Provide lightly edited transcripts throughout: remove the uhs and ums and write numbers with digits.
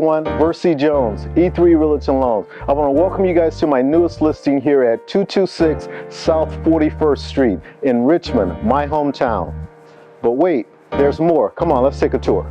everyone. Vercy Jones, E3 Realtor Loans. I want to welcome you guys to my newest listing here at 226 South 41st Street in Richmond, my hometown. But wait, there's more. Come on, let's take a tour.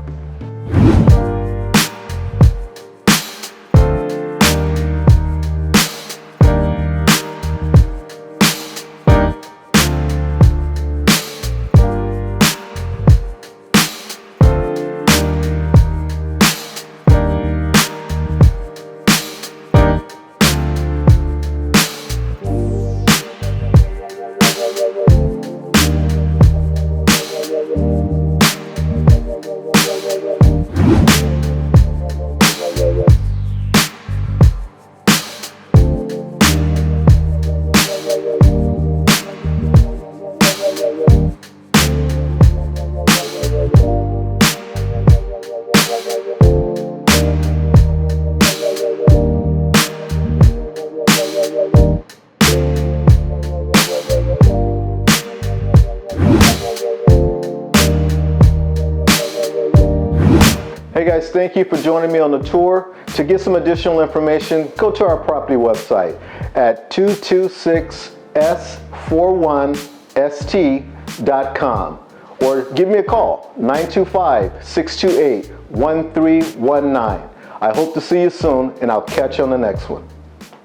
Hey guys, thank you for joining me on the tour. To get some additional information, go to our property website at 226s41st.com or give me a call, 925-628-1319. I hope to see you soon, and I'll catch you on the next one.